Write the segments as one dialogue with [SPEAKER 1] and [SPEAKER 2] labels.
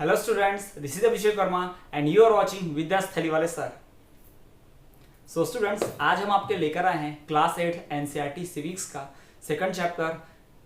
[SPEAKER 1] Hello students, this is Abhishek Verma and you are watching Vidyas Thaliwale sir. So students, आज हम आपके लेकर आए हैं क्लास 8 एनसीईआरटी सिविक्स का सेकंड चैप्टर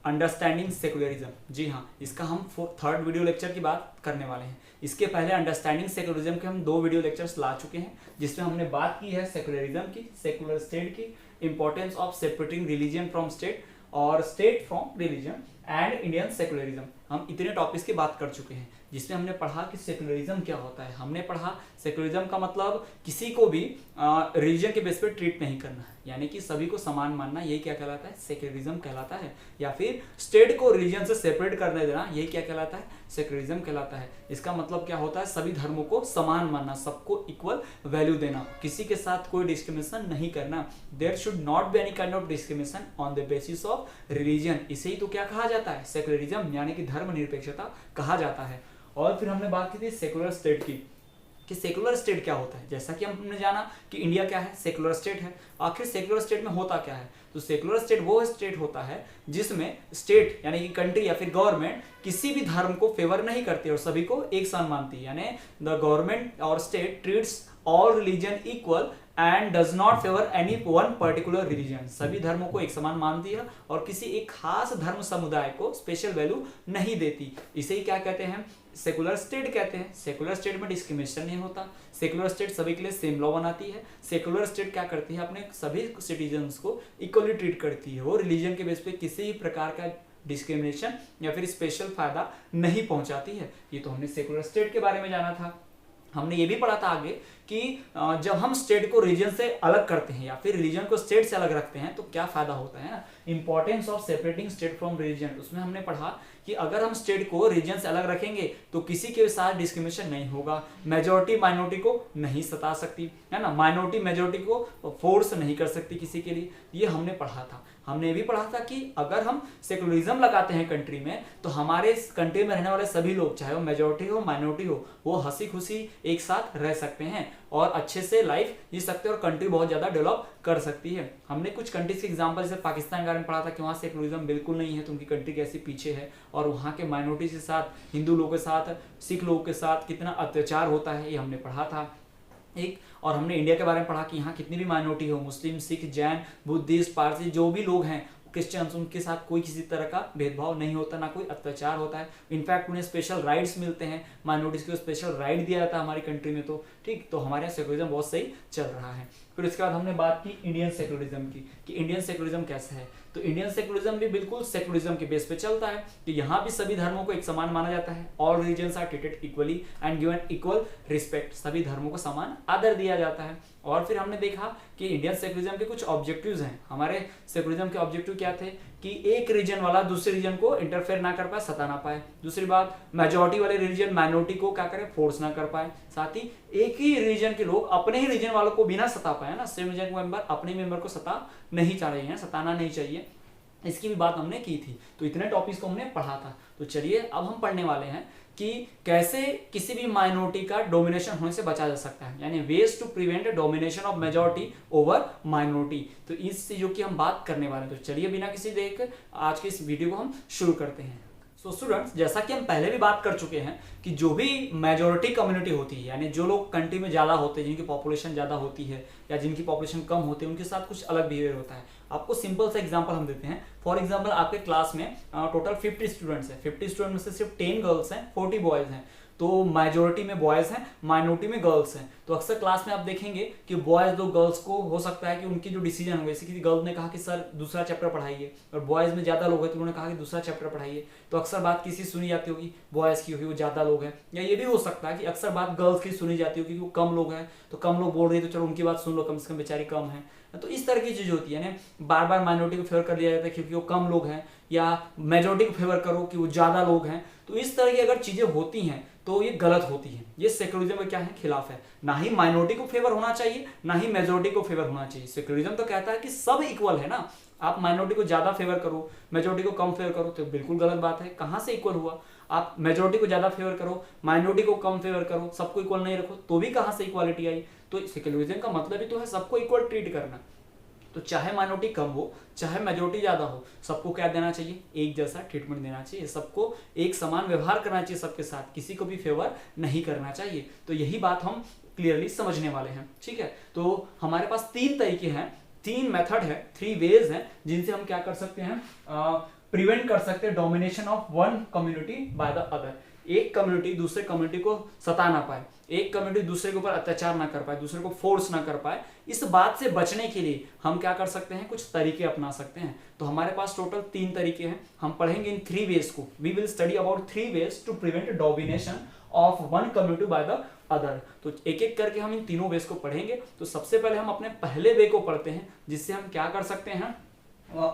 [SPEAKER 1] अंडरस्टैंडिंग सेकुलरिज्म। जी हाँ, इसका हम थर्ड वीडियो लेक्चर की बात करने वाले हैं। इसके पहले अंडरस्टैंडिंग सेकुलरिज्म के हम 2 वीडियो लेक्चर्स ला चुके हैं, जिसमें हमने बात की है सेकुलरिज्म की, सेकुलर स्टेट की, importance of separating religion from state और state from religion and Indian secularism. हम इतने टॉपिक्स की बात कर चुके हैं, जिसमें हमने पढ़ा कि सेकुलरिज्म क्या होता है। हमने पढ़ा सेकुलरिज्म का मतलब किसी को भी रिलीजन के बेस पे ट्रीट नहीं करना है, यानी कि सभी को समान मानना, यही क्या कहलाता है, सेकुलरिज्म कहलाता है। या फिर स्टेट को रिलीजन से सेपरेट करने देना, यही क्या कहलाता है, सेकुलरिज्म कहलाता है। इसका मतलब क्या होता है, सभी धर्मों को समान मानना, सबको इक्वल वैल्यू देना, किसी के साथ कोई डिस्क्रिमिनेशन नहीं करना। There should not be any kind of discrimination on the basis of religion. इसे ही तो क्या कहा जाता है, सेकुलरिज्म, यानी कि धर्मनिरपेक्षता कहा जाता है। और फिर हमने बात की थी सेकुलर स्टेट की, कि सेकुलर स्टेट क्या होता है। जैसा कि हमने जाना कि इंडिया क्या है, सेकुलर स्टेट है। आखिर सेकुलर स्टेट में होता क्या है, तो सेकुलर स्टेट वो स्टेट होता है जिसमें स्टेट यानी कि कंट्री या फिर गवर्नमेंट किसी भी धर्म को फेवर नहीं करती और सभी को एक समान मानती है। यानी द गवर्नमेंट और state treats all religion equal and does not favour any one particular religion. सभी धर्मों को एक समान मानती है और किसी एक खास धर्म समुदाय को स्पेशल वैल्यू नहीं देती। इसे ही क्या कहते हैं, सेकुलर स्टेट कहते हैं। सेकुलर स्टेट में डिस्क्रिमिनेशन नहीं होता, सेकुलर स्टेट सभी के लिए सेम लॉ बनाती है। सेकुलर स्टेट क्या करती है, अपने सभी सिटीजन्स को इक्वली ट्रीट करती है। वो रिलीजन के बेस पे किसी भी प्रकार का डिस्क्रिमिनेशन या फिर स्पेशल फायदा नहीं पहुंचाती है। ये तो हमने सेकुलर स्टेट के बारे में जाना था। हमने ये भी पढ़ा था आगे कि जब हम स्टेट को रिलीजन से अलग करते हैं या फिर रिलीजन को स्टेट से अलग रखते हैं तो क्या फायदा होता है ना, importance of separating state from religion. उसमें हमने पढ़ा कि अगर हम स्टेट को रीजन से अलग रखेंगे तो किसी के साथ डिस्क्रिमिनेशन नहीं होगा, मेजॉरिटी माइनॉरिटी को नहीं सता सकती है ना, माइनॉरिटी मेजॉरिटी को फोर्स नहीं कर सकती किसी के लिए। ये हमने पढ़ा था। हमने ये भी पढ़ा था कि अगर हम सेकुलरिज्म लगाते हैं कंट्री में तो हमारे कंट्री में रहने वाले सभी लोग, चाहे वो मेजॉरिटी हो माइनॉरिटी हो, वो हंसी खुशी एक साथ रह सकते हैं और अच्छे से लाइफ जी सकते हैं और कंट्री बहुत ज्यादा डेवलप कर सकती है। हमने कुछ कंट्रीज के एग्जांपल जैसे पाकिस्तान के बारे में पढ़ा था कि वहाँ सेकुलरिज्म बिल्कुल नहीं है, तो उनकी कंट्री कैसी पीछे है और वहाँ के माइनॉरिटी के साथ, हिंदू लोगों के साथ, सिख लोगों के साथ कितना अत्याचार होता है, ये हमने पढ़ा था एक। और हमने इंडिया के बारे में पढ़ा कि यहाँ कितनी भी माइनॉरिटी हो, मुस्लिम, सिख, जैन, बुद्धिस्ट, पारसी, जो भी लोग हैं, क्रिश्चियंस, उनके साथ कोई किसी तरह का भेदभाव नहीं होता, ना कोई अत्याचार होता है। इनफैक्ट उन्हें स्पेशल राइट्स मिलते हैं, माइनॉरिटीज को स्पेशल राइट दिया जाता है हमारी कंट्री में। तो ठीक, तो हमारे यहाँ सेकुलरिज्म बहुत सही चल रहा है। फिर उसके बाद हमने बात की इंडियन सेकुलरिज्म की, कि इंडियन सेकुलरिज्म कैसा है। तो इंडियन सेकुलरिज्म भी बिल्कुल सेकुलरिज्म के बेस पे चलता है कि यहाँ भी सभी धर्मों को एक समान माना जाता है। All religions are treated equally and given equal respect. सभी धर्मों को समान आदर दिया जाता है। और फिर हमने देखा कि इंडियन सेकुलरिज्म के कुछ ऑब्जेक्टिव्स हैं। हमारे सेकुलरिज्म के ऑब्जेक्टिव क्या थे कि एक रीजन वाला दूसरे रीजन को इंटरफेयर ना कर पाए, सता ना पाए। दूसरी बात, मेजॉरिटी वाले रीजन माइनॉरिटी को क्या करे, फोर्स ना कर पाए। साथ ही एक ही रीजन के लोग अपने ही रीजन वालों को बिना सता पाए ना, सेम रीजन मेंबर अपने मेंबर को सता नहीं चाहिए, सताना नहीं चाहिए, इसकी भी बात हमने की थी। तो इतने टॉपिक्स को हमने पढ़ा था। तो चलिए अब हम पढ़ने वाले हैं कि कैसे किसी भी माइनॉरिटी का डोमिनेशन होने से बचा जा सकता है, यानी ways to prevent domination of majority over minority. तो इस चीजों की हम बात करने वाले हैं। तो चलिए बिना किसी देख आज के इस वीडियो को हम शुरू करते हैं। सो स्टूडेंट्स, जैसा कि हम पहले भी बात कर चुके हैं कि जो भी मेजॉरिटी कम्युनिटी होती है, यानी जो लोग कंट्री में ज़्यादा होते हैं, जिनकी पॉपुलेशन ज़्यादा होती है या जिनकी पॉपुलेशन कम होती है, उनके साथ कुछ अलग बिहेवियर होता है। आपको सिंपल सा एग्जांपल हम देते हैं। फॉर एग्जांपल, आपके क्लास में टोटल 50 स्टूडेंट्स हैं। 50 स्टूडेंट में से सिर्फ 10 गर्ल्स हैं, 40 बॉयज़ हैं। तो मेजॉरिटी में बॉयज़ हैं, माइनॉरिटी में गर्ल्स हैं। तो अक्सर क्लास में आप देखेंगे कि बॉयज़ लोग गर्ल्स को, हो सकता है कि उनकी जो डिसीजन हो, जैसे कि गर्ल्स ने कहा कि सर दूसरा चैप्टर पढ़ाइए, और बॉयज़ में ज़्यादा लोग हैं तो उन्होंने कहा कि दूसरा चैप्टर पढ़ाइए। तो अक्सर बात किसी सुनी जाती होगी, बॉयज़ की होगी, वो ज़्यादा लोग हैं। या ये भी हो सकता है कि अक्सर बात गर्ल्स की सुनी जाती होगी, वो कम लोग हैं, तो कम लोग बोल रही है तो चलो उनकी बात सुन लो, कम से कम बेचारी कम है। तो इस तरह की चीज़ होती है ना, बार बार माइनॉरिटी को फेवर कर दिया जाता है क्योंकि वो कम लोग हैं, या मेजॉरिटी को फेवर करो कि वो ज़्यादा लोग हैं। तो इस तरह की अगर चीज़ें होती हैं तो ये गलत होती है। ये सेकुलरिज्म में क्या है, खिलाफ है। ना ही माइनॉरिटी को फेवर होना चाहिए, ना ही मेजॉरिटी को फेवर होना चाहिए। सेकुलरिज्म तो कहता है कि सब इक्वल है ना, आप माइनॉरिटी को ज़्यादा फेवर करो, मेजॉरिटी को कम फेवर करो, तो बिल्कुल गलत बात है। कहाँ से इक्वल हुआ, आप मेजॉरिटी को ज़्यादा फेवर करो, माइनॉरिटी को कम फेवर करो, सबको इक्वल नहीं रखो, तो भी कहाँ से इक्वालिटी आई। तो सेकुलरिज्म का मतलब ही तो है सबको इक्वल ट्रीट करना। तो चाहे माइनॉरिटी कम हो चाहे मेजोरिटी ज़्यादा हो, सबको क्या देना चाहिए, एक जैसा ट्रीटमेंट देना चाहिए, सबको एक समान व्यवहार करना चाहिए सबके साथ, किसी को भी फेवर नहीं करना चाहिए। तो यही बात हम क्लियरली समझने वाले हैं, ठीक है। तो हमारे पास 3 तरीके हैं, 3 मेथड है, 3 वेज हैं जिनसे हम क्या कर सकते हैं, प्रिवेंट कर सकते हैं domination of one community by the other. एक कम्युनिटी दूसरे कम्युनिटी को सता ना पाए, एक कम्युनिटी दूसरे के ऊपर अत्याचार ना कर पाए, दूसरे को फोर्स ना कर पाए, इस बात से बचने के लिए हम क्या कर सकते हैं, कुछ तरीके अपना सकते हैं। तो हमारे पास टोटल 3 तरीके हैं, हम पढ़ेंगे इन 3 वेज को। We will study about 3 ways to prevent domination of one community by the other. तो एक एक करके हम इन तीनों वेज को पढ़ेंगे। तो सबसे पहले हम अपने पहले वे को पढ़ते हैं, जिससे हम क्या कर सकते हैं,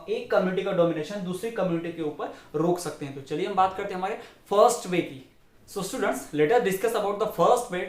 [SPEAKER 1] एक कम्युनिटी का डोमिनेशन दूसरी कम्युनिटी के ऊपर रोक सकते हैं। तो चलिए हम बात करते हैं हमारे फर्स्ट वे की। So students, let us discuss about the first way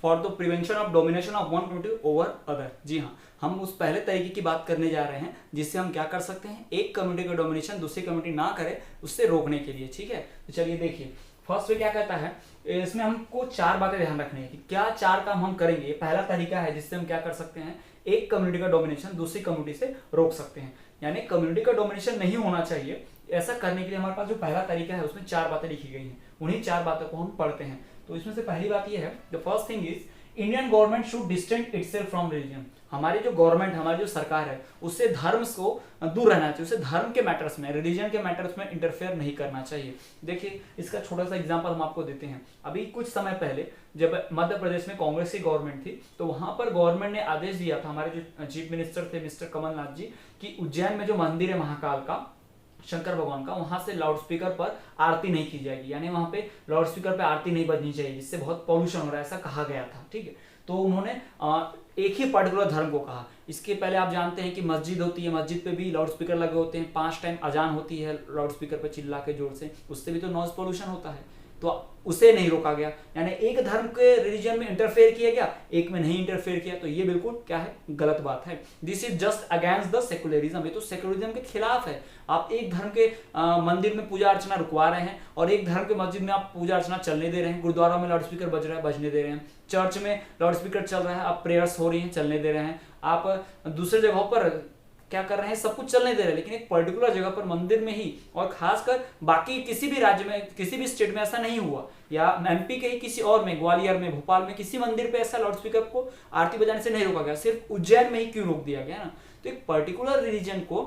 [SPEAKER 1] for the prevention of domination of one community over other. जी हाँ, हम उस पहले तरीके की बात करने जा रहे हैं जिससे हम क्या कर सकते हैं, एक कम्युनिटी का डोमिनेशन दूसरी कम्युनिटी ना करे, उससे रोकने के लिए, ठीक है। तो चलिए देखिए, फर्स्ट वे क्या कहता है, इसमें हमको 4 बातें ध्यान रखनी है कि क्या 4 काम हम करेंगे। ये पहला तरीका है जिससे हम क्या कर सकते हैं, एक कम्युनिटी का डोमिनेशन दूसरी कम्युनिटी से रोक सकते हैं, यानी कम्युनिटी का डोमिनेशन नहीं होना चाहिए। ऐसा करने के लिए हमारे पास जो पहला तरीका है उसमें 4 बातें लिखी गई हैं, उन्हीं 4 बातों को हम पढ़ते हैं। तो इसमें से पहली बात ये है, the first thing is Indian government should distance itself from religion. हमारी जो गवर्नमेंट, हमारी जो सरकार है, उससे धर्म को दूर रहना चाहिए, उससे धर्म के मैटर्स में, रिलीजन के मैटर्स में इंटरफेयर नहीं करना चाहिए। देखिए, इसका छोटा सा एग्जांपल हम आपको देते हैं। अभी कुछ समय पहले जब मध्य प्रदेश में कांग्रेस की गवर्नमेंट थी, तो वहां पर गवर्नमेंट ने आदेश दिया था, हमारे जो चीफ मिनिस्टर थे मिस्टर कमलनाथ जी, कि उज्जैन में जो मंदिर है महाकाल का, शंकर भगवान का, वहां से लाउडस्पीकर पर आरती नहीं की जाएगी, यानी वहां पे लाउडस्पीकर पे आरती नहीं बजनी चाहिए, जिससे बहुत पॉल्यूशन हो रहा है, ऐसा कहा गया था, ठीक है। तो उन्होंने एक ही पर्टिकुलर धर्म को कहा। इसके पहले आप जानते हैं कि मस्जिद होती है, मस्जिद पे भी लाउडस्पीकर लगे होते हैं, 5 टाइम अजान होती है लाउडस्पीकर पे चिल्ला के जोर से, उससे भी तो नॉइज पोल्यूशन होता है, तो उसे नहीं रोका गया। यानी एक धर्म के रिलीजन में इंटरफेयर किया गया, एक में नहीं इंटरफेयर किया, तो ये बिल्कुल क्या है, गलत बात है। This is just against the secularism, ये तो सेकुलरिज्म के खिलाफ है। आप एक धर्म के मंदिर में पूजा अर्चना रुकवा रहे हैं और एक धर्म के मस्जिद में आप पूजा अर्चना चलने दे रहे हैं, गुरुद्वारा में लाउडस्पीकर बज रहा है, बजने दे रहे हैं, चर्च में लाउडस्पीकर चल रहा है, आप प्रेयर्स हो रही हैं, चलने दे रहे हैं, आप दूसरे जगहों पर क्या कर रहे हैं, सब कुछ चलने दे रहे हैं, लेकिन एक पर्टिकुलर जगह पर मंदिर में ही, और खासकर बाकी किसी भी राज्य में, किसी भी स्टेट में ऐसा नहीं हुआ, या एमपी के ही किसी और में, ग्वालियर में, भोपाल में, किसी मंदिर पे ऐसा लाउडस्पीकर को आरती बजाने से नहीं रोका गया, सिर्फ उज्जैन में ही क्यों रोक दिया गया ना। तो एक पर्टिकुलर रिलीजन को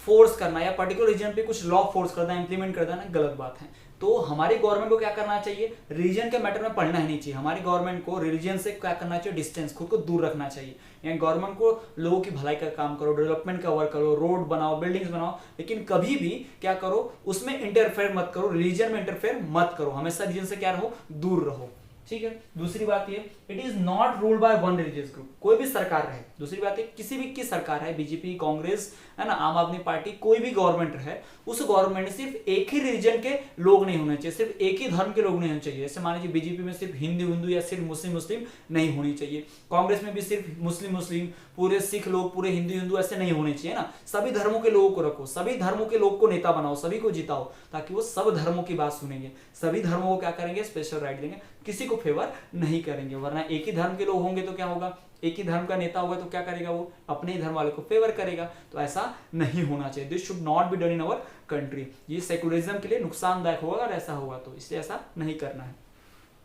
[SPEAKER 1] फोर्स करना या पर्टिकुलर रीजन पे कुछ लॉ फोर्स करना, इंप्लीमेंट कर देना गलत बात है। तो हमारी गवर्नमेंट को क्या करना चाहिए, रिलीजन के मैटर में पढ़ना ही नहीं चाहिए। हमारी गवर्नमेंट को रिलीजन से क्या करना चाहिए, डिस्टेंस, खुद को दूर रखना चाहिए। यानी गवर्नमेंट को लोगों की भलाई का काम करो, डेवलपमेंट का वर्क करो, रोड बनाओ, बिल्डिंग्स बनाओ, लेकिन कभी भी क्या करो, उसमें इंटरफेयर मत करो, रिलीजन में इंटरफेयर मत करो, हमेशा रिलीजन से क्या रहो, दूर रहो, ठीक है। दूसरी बात ये, it is not ruled by one religious group, कोई भी सरकार रहे, दूसरी बात है किसी भी की सरकार है, बीजेपी, कांग्रेस है ना, आम आदमी पार्टी, कोई भी गवर्नमेंट है, उस गवर्नमेंट में सिर्फ एक ही रिलीजन के लोग नहीं होने चाहिए, सिर्फ एक ही धर्म के लोग नहीं होने चाहिए। जैसे मान लीजिए बीजेपी में सिर्फ हिंदू या सिर्फ मुस्लिम नहीं होनी चाहिए, कांग्रेस में भी सिर्फ मुस्लिम, पूरे सिख लोग, पूरे हिंदू ऐसे नहीं होने चाहिए ना। सभी धर्मों के लोगों को रखो, सभी धर्मों के लोग को नेता बनाओ, सभी को जिताओ, ताकि वो सब धर्मों की बात सुनेंगे, सभी धर्मों को क्या करेंगे, स्पेशल राइट देंगे, किसी को फेवर नहीं करेंगे। वरना एक ही धर्म के लोग होंगे तो क्या होगा, एक ही धर्म का नेता होगा तो क्या करेगा, वो अपने ही धर्म वाले को फेवर करेगा। तो ऐसा नहीं होना चाहिए, this should not be done in our country. ये सेकुलरिज्म के लिए नुकसानदायक होगा अगर ऐसा होगा, तो इसलिए ऐसा नहीं करना है।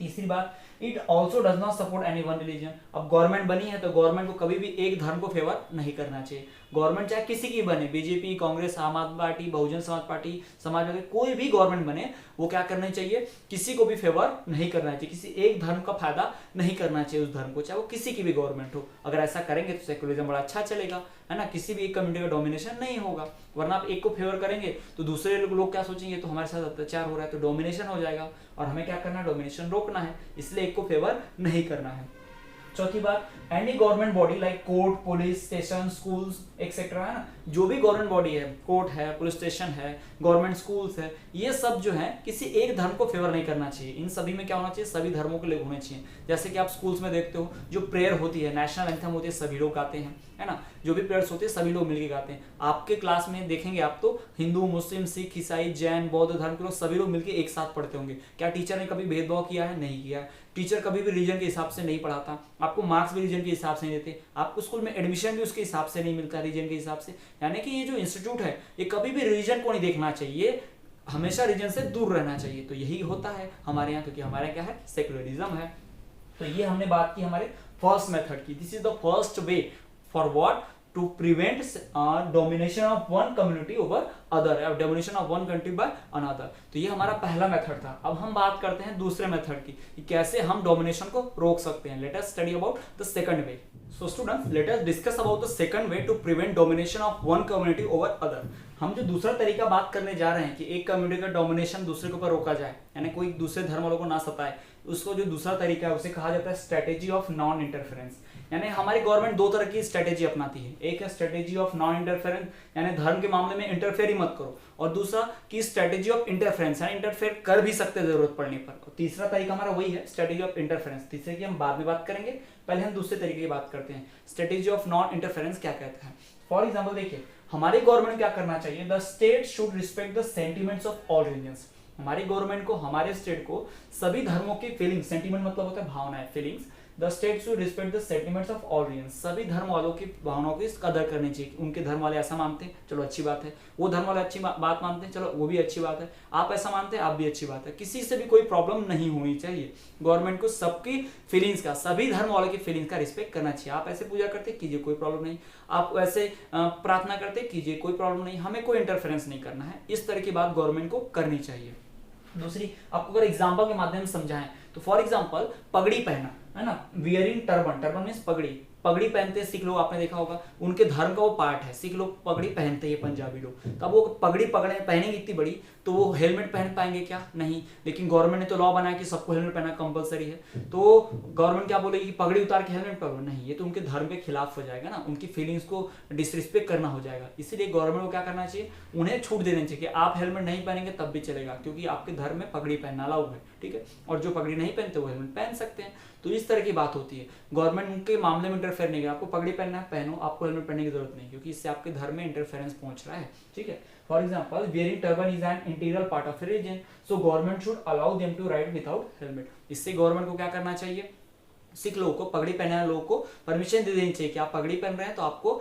[SPEAKER 1] तीसरी बात, it also does not support any one religion. अब गवर्नमेंट बनी है तो गवर्नमेंट को कभी भी एक धर्म को फेवर नहीं करना चाहिए। गवर्नमेंट चाहे किसी की बने, बीजेपी, कांग्रेस, आम आदमी पार्टी, बहुजन समाज पार्टी, समाजवादी, कोई भी गवर्नमेंट बने, वो क्या करना चाहिए, किसी को भी फेवर नहीं करना चाहिए, किसी एक धर्म का फायदा नहीं करना चाहिए उस धर्म को, चाहे वो किसी की भी गवर्नमेंट हो। अगर ऐसा करेंगे तो सेकुलरिज्म बड़ा अच्छा चलेगा, है ना, किसी भी एक कम्युनिटी का डोमिनेशन नहीं होगा। वरना आप एक को फेवर करेंगे तो दूसरे लोग क्या सोचेंगे, तो हमारे साथ अत्याचार हो रहा है, तो डोमिनेशन हो जाएगा, और हमें क्या करना है, डोमिनेशन रोकना है, इसलिए एक को फेवर नहीं करना है। चौथी बात, any government body like court, police station, schools etcetera, है ना, जो भी गवर्नमेंट बॉडी है, कोर्ट है, पुलिस स्टेशन है, गवर्नमेंट स्कूल्स है, ये सब जो है किसी एक धर्म को फेवर नहीं करना चाहिए। इन सभी में क्या होना चाहिए, सभी धर्मों के लोग होने चाहिए। जैसे कि आप स्कूल्स में देखते हो, जो प्रेयर होती है, नेशनल एंथम होती है, सभी लोग गाते हैं, है ना। जो भी प्रेयर्स होते हैं सभी लोग मिलकर गाते हैं। आपके क्लास में देखेंगे आप तो हिंदू, मुस्लिम, सिख, ईसाई, जैन, बौद्ध धर्म के लोग सभी लोग मिलकर एक साथ पढ़ते होंगे। क्या टीचर ने कभी भेदभाव किया है? नहीं किया है। टीचर कभी भी रिलीजन के हिसाब से नहीं पढ़ाता, आपको मार्क्स भी रिलीजन के हिसाब से नहीं देते, आपको स्कूल में एडमिशन भी उसके हिसाब से नहीं मिलता रिलीजन के हिसाब से। यानी कि ये जो इंस्टीट्यूट है ये कभी भी रिलीजन को नहीं देखना चाहिए, हमेशा रिलीजन से दूर रहना चाहिए। तो यही होता है हमारे यहाँ, क्योंकि हमारे यहाँ क्या है, सेक्युलरिज्म है। तो ये हमने बात की हमारे फर्स्ट मेथड की। This is the first way for what, to prevent domination of one community over other, domination of one country by another. तो ये हमारा पहला मेथड था। अब हम बात करते हैं दूसरे मेथड की कि कैसे हम डोमिनेशन को रोक सकते हैं। Let us study about the second way. So students, let us discuss about the second way to prevent domination of one community over other. हम जो दूसरा तरीका बात करने जा रहे हैं कि एक कम्युनिटी का डोमिनेशन दूसरे के ऊपर रोका जाए, यानी कोई दूसरे धर्म वालों को ना सताए, उसको जो दूसरा तरीका है उसे कहा जाता है स्ट्रेटेजी ऑफ नॉन इंटरफेरेंस। यानी हमारी गवर्नमेंट दो तरह की स्ट्रेटेजी अपनाती है। एक है स्ट्रेटेजी ऑफ नॉन इंटरफेरेंस, यानी धर्म के मामले में इंटरफेयर ही मत करो, और दूसरा की स्ट्रेटेजी ऑफ इंटरफेरेंस, यानी इंटरफेयर कर भी सकते जरूरत पड़ने पर। और तीसरा तरीका हमारा वही है स्ट्रेटेजी ऑफ इंटरफेरेंस। तीसरे की हम बाद में बात करेंगे, पहले हम दूसरे तरीके की बात करते हैं। स्ट्रेटेजी ऑफ नॉन इंटरफेरेंस क्या कहता है? फॉर एग्जाम्पल देखिए, हमारी गवर्नमेंट क्या करना चाहिए, the state should respect the sentiments of all religions. हमारी गवर्नमेंट को, हमारे स्टेट को सभी धर्मों की फीलिंग्स, सेंटिमेंट मतलब होता है भावनाएं, feelings, the state should respect the sentiments of all religions. सभी धर्म वालों की भावनाओं की कदर करनी चाहिए। उनके धर्म वाले ऐसा मानते हैं, चलो अच्छी बात है। वो धर्म वाले अच्छी बात मानते हैं, चलो वो भी अच्छी बात है। आप ऐसा मानते हैं, आप भी अच्छी बात है। किसी से भी कोई प्रॉब्लम नहीं होनी चाहिए। गवर्नमेंट को सबकी फीलिंग्स का, सभी धर्म वालों की फीलिंग्स का रिस्पेक्ट करना चाहिए। आप ऐसे पूजा करते कीजिए, कोई प्रॉब्लम नहीं। आप ऐसे प्रार्थना करते कीजिए, कोई प्रॉब्लम नहीं। हमें कोई इंटरफेरेंस नहीं करना है। इस तरह की बात गवर्नमेंट को करनी चाहिए। दूसरी, आपको अगर एग्जाम्पल के माध्यम से समझाएं तो फॉर एग्जाम्पल पगड़ी पहना, है ना, वियरिंग टर्बन, टर्बन मीन्स पगड़ी। पगड़ी पहनते हैं सिख लोग, आपने देखा होगा, उनके धर्म का वो पार्ट है। सिख लोग पगड़ी पहनते हैं, पंजाबी लोग। तो अब वो पगड़ी पहनेंगे इतनी बड़ी, तो वो हेलमेट पहन पाएंगे क्या? नहीं। लेकिन गवर्नमेंट ने तो लॉ बनाया कि सबको हेलमेट पहनना कंपलसरी है। तो गवर्नमेंट क्या बोलेगी कि पगड़ी उतार के हेलमेट पहनो? नहीं, ये तो उनके धर्म के खिलाफ हो जाएगा ना, उनकी फीलिंग्स को डिसरिस्पेक्ट करना हो जाएगा। इसीलिए गवर्नमेंट को क्या करना चाहिए, उन्हें छूट देनी चाहिए कि आप हेलमेट नहीं पहनेंगे तब भी चलेगा, क्योंकि आपके धर्म में पगड़ी पहनना अलाउ है, ठीक है। और जो पगड़ी नहीं पहनते वो हेलमेट पहन सकते हैं। तो इस तरह की बात होती है। गवर्नमेंट उनके मामले में इंटरफेयर नहीं है। आपको पगड़ी पहनना है, पहनो, आपको हेलमेट पहनने की जरूरत नहीं, क्योंकि इससे आपके धर्म में इंटरफेरेंस पहुंच रहा है, ठीक है। For example, wearing turban is an interior part of religion, so government should allow them to ride without helmet. इससे गवर्नमेंट को क्या करना चाहिए, सिख लोगों को, पगड़ी पहनने वाले लोगों को परमिशन दे देनी चाहिए कि आप पगड़ी पहन रहे हैं तो आपको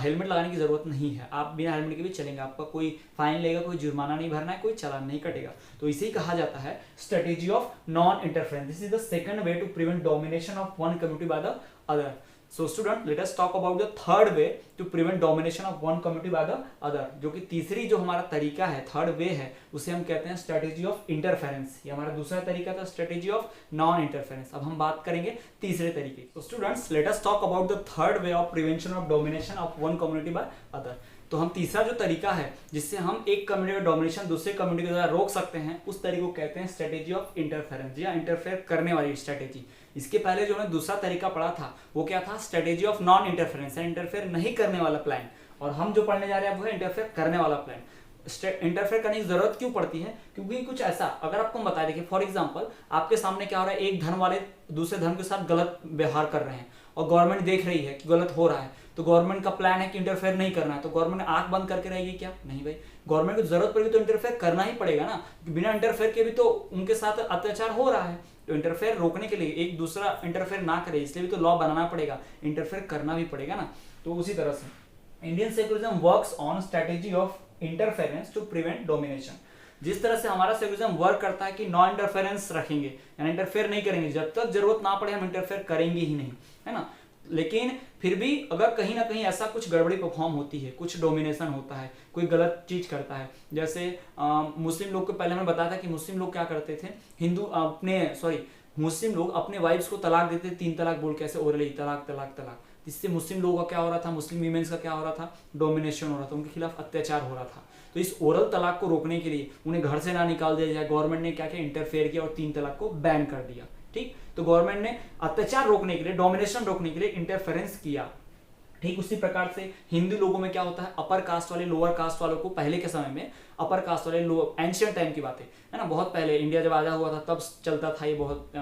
[SPEAKER 1] हेलमेट लगाने की जरूरत नहीं है। आप बिना हेलमेट के भी चलेंगे, आपका कोई फाइन लेगा, कोई जुर्माना नहीं भरना है, कोई चालान नहीं कटेगा। तो इसे कहा जाता है strategy of non interference. This is the second way to prevent domination of one community by the other. So student, let us talk about the third way to prevent domination of one community by the other। जो कि तीसरी जो हमारा तरीका है, third way है, उसे हम कहते हैं स्ट्रेटेजी ऑफ इंटरफेरेंस। ये हमारा दूसरा तरीका था, स्ट्रेटेजी ऑफ नॉन इंटरफेरेंस। अब हम बात करेंगे तीसरे तरीके। So students, let us talk about the third way of prevention of domination of one community by other। तो हम तीसरा जो तरीका है जिससे हम एक कम्युनिटी का डोमिनेशन दूसरे कम्युनिटी के द्वारा रोक सकते हैं, उस तरीके को कहते हैं स्ट्रेटेजी ऑफ इंटरफेरेंस, या इंटरफेयर करने वाली स्ट्रेटेजी। इसके पहले जो हमने दूसरा तरीका पढ़ा था वो क्या था, strategy of non interference, interfere नहीं करने वाला प्लान। और हम जो पढ़ने जा रहे हैं वो है इंटरफेयर करने वाला प्लान। इंटरफेयर करने की जरूरत क्यों पड़ती है, क्योंकि कुछ ऐसा, अगर आपको बता दें, फॉर एग्जांपल आपके सामने क्या हो रहा है, एक धर्म वाले दूसरे धर्म के साथ गलत व्यवहार कर रहे हैं और गवर्नमेंट देख रही है कि गलत हो रहा है, तो गवर्नमेंट का प्लान है कि इंटरफेयर नहीं करना है। तो गवर्नमेंट आंख बंद करके रहेगी क्या? नहीं भाई, गवर्नमेंट को जरूरत पड़ेगी तो इंटरफेयर करना ही पड़ेगा ना। बिना इंटरफेयर के भी तो उनके साथ अत्याचार हो रहा है, तो इंटरफेयर रोकने के लिए, एक दूसरा इंटरफेयर ना करे इसलिए भी तो लॉ बनाना पड़ेगा, इंटरफेयर करना भी पड़ेगा ना। तो उसी तरह से Indian secularism works on strategy of interference to prevent domination. जिस तरह से हमारा सेक्युलरिज्म वर्क करता है कि नॉन इंटरफेरेंस रखेंगे, यानी इंटरफेयर नहीं करेंगे, जब तक जरूरत ना पड़े हम इंटरफेयर करेंगे ही नहीं, है ना। लेकिन फिर भी अगर कहीं ना कहीं ऐसा कुछ गड़बड़ी परफॉर्म होती है, कुछ डोमिनेशन होता है, कोई गलत चीज करता है, जैसे मुस्लिम लोग को पहले मैंने बताया था कि मुस्लिम लोग क्या करते थे, मुस्लिम लोग अपने वाइफ्स को तलाक देते, 3 तलाक बोल के, ऐसे ओरली तलाक तलाक तलाक। इससे मुस्लिम लोगों का क्या हो रहा था, मुस्लिम वीमेंस का क्या हो रहा था, डोमिनेशन हो रहा था, उनके खिलाफ अत्याचार हो रहा था। तो इस ओरल तलाक को रोकने के लिए, उन्हें घर से ना निकाल दिया जाए, गवर्नमेंट ने क्या किया, इंटरफेयर किया और 3 तलाक को बैन कर दिया, ठीक। तो गवर्नमेंट ने अत्याचार रोकने के लिए, डोमिनेशन रोकने के लिए इंटरफेरेंस किया। ठीक उसी प्रकार से हिंदू लोगों में क्या होता है, अपर कास्ट वाले लोअर कास्ट वालों को, पहले के समय में अपर कास्ट वाले लोअर, एंशियंट टाइम की बात है ना, बहुत पहले इंडिया जब आजाद हुआ था तब चलता था ये, बहुत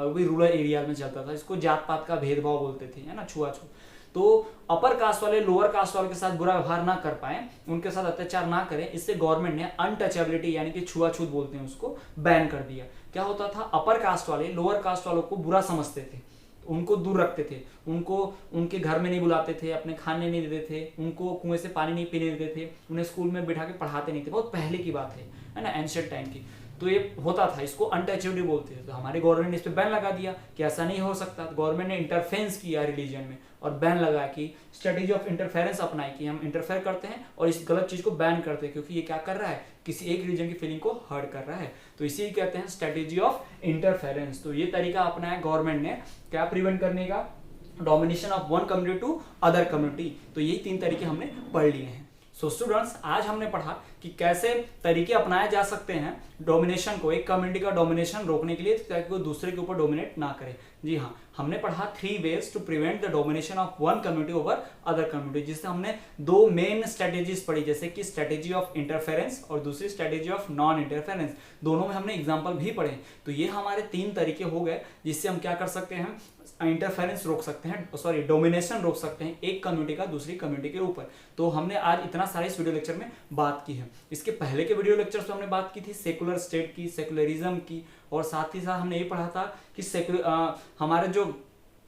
[SPEAKER 1] भी रूरल एरिया में चलता था। इसको जात पात का भेदभाव बोलते थे, है ना, छुआछूत। तो अपर कास्ट वाले लोअर कास्ट वालों के साथ बुरा व्यवहार ना कर पाए, उनके साथ अत्याचार ना करें, इससे गवर्नमेंट ने अनटचेबिलिटी यानी कि छुआछूत बोलते हैं उसको, बैन कर दिया। क्या होता था, अपर कास्ट वाले लोअर कास्ट वालों को बुरा समझते थे, उनको दूर रखते थे, उनको उनके घर में नहीं बुलाते थे, अपने खाने नहीं देते थे, उनको कुएं से पानी नहीं पीने देते थे, उन्हें स्कूल में बिठा के पढ़ाते नहीं थे। बहुत पहले की बात है ना, एंशिएंट टाइम की। तो ये होता था, इसको अनटचेबिलिटी बोलते थे। तो हमारे गवर्नमेंट ने इस पर बैन लगा दिया कि ऐसा नहीं हो सकता। तो गवर्नमेंट ने इंटरफेरेंस किया रिलीजन में और बैन लगा कि स्ट्रेटेजी ऑफ इंटरफेरेंस अपनाई कि हम इंटरफेयर करते हैं और इस गलत चीज को बैन करते हैं, क्योंकि ये क्या कर रहा है, किसी एक रीजन की फीलिंग को हर्ट कर रहा है। तो इसी कहते हैं स्ट्रेटेजी ऑफ इंटरफेरेंस। तो ये तरीका अपनाया गवर्नमेंट ने क्या प्रिवेंट करने का, domination of one community to other community. तो यही 3 तरीके हमने पढ़ लिए हैं। सो स्टूडेंट्स, आज हमने पढ़ा कि कैसे तरीके अपनाए जा सकते हैं डोमिनेशन को, एक कम्युनिटी का डोमिनेशन रोकने के लिए, ताकि वो दूसरे के ऊपर डोमिनेट ना करे। जी हाँ, हमने पढ़ा 3 ways to prevent the domination of one community over other community, जिससे हमने 2 मेन स्ट्रेटेजीज पढ़ी, जैसे कि स्ट्रेटेजी ऑफ इंटरफेरेंस और दूसरी स्ट्रेटेजी ऑफ नॉन इंटरफेरेंस। दोनों में हमने एग्जाम्पल भी पढ़े। तो ये हमारे 3 तरीके हो गए जिससे हम क्या कर सकते हैं, इंटरफेरेंस रोक सकते हैं, सॉरी डोमिनेशन रोक सकते हैं एक कम्युनिटी का दूसरी कम्युनिटी के ऊपर। तो हमने आज इतना सारे इस वीडियो लेक्चर में बात की है। इसके पहले के वीडियो लेक्चर्स में हमने बात की थी सेकुलर स्टेट की, सेकुलरिज्म की, और साथ ही साथ हमने ये पढ़ा था कि हमारे जो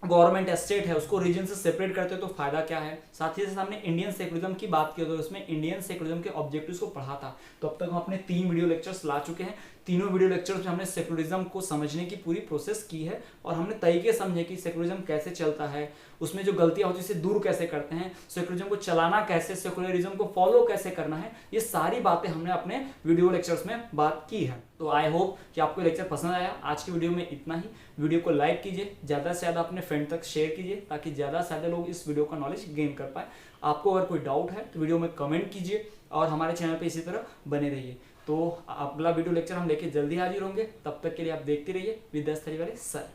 [SPEAKER 1] गवर्नमेंट स्टेट है उसको रीजन से सेपरेट करते तो फायदा क्या है। साथ ही साथ हमने इंडियन सेकुलरिज्म की बात की, तो उसमें इंडियन सेकुलरिज्म के ऑब्जेक्टिव्स को पढ़ा था। तो अब तक हम अपने 3 वीडियो लेक्चर्स ला चुके हैं। तीनों वीडियो लेक्चर्स में हमने सेकुलरिज्म को समझने की पूरी प्रोसेस की है और हमने तरीके समझे कि सेकुलरिज्म कैसे चलता है, उसमें जो गलतियां होती है उसे दूर कैसे करते हैं, सेकुलरिज्म को चलाना कैसे, सेकुलरिज्म को फॉलो कैसे करना है। ये सारी बातें हमने अपने वीडियो लेक्चर्स में बात की है। तो आई होप कि आपको लेक्चर पसंद आया। आज की वीडियो में इतना ही। वीडियो को लाइक कीजिए, ज़्यादा से ज़्यादा अपने फ्रेंड तक शेयर कीजिए, ताकि ज़्यादा से ज़्यादा लोग इस वीडियो का नॉलेज गेन कर पाए। आपको अगर कोई डाउट है तो वीडियो में कमेंट कीजिए और हमारे चैनल पे इसी तरह बने रहिए। तो अगला वीडियो लेक्चर हम लेके जल्दी हाजिर होंगे। तब तक के लिए आप देखते रहिए विद्यास्थली वाले सर।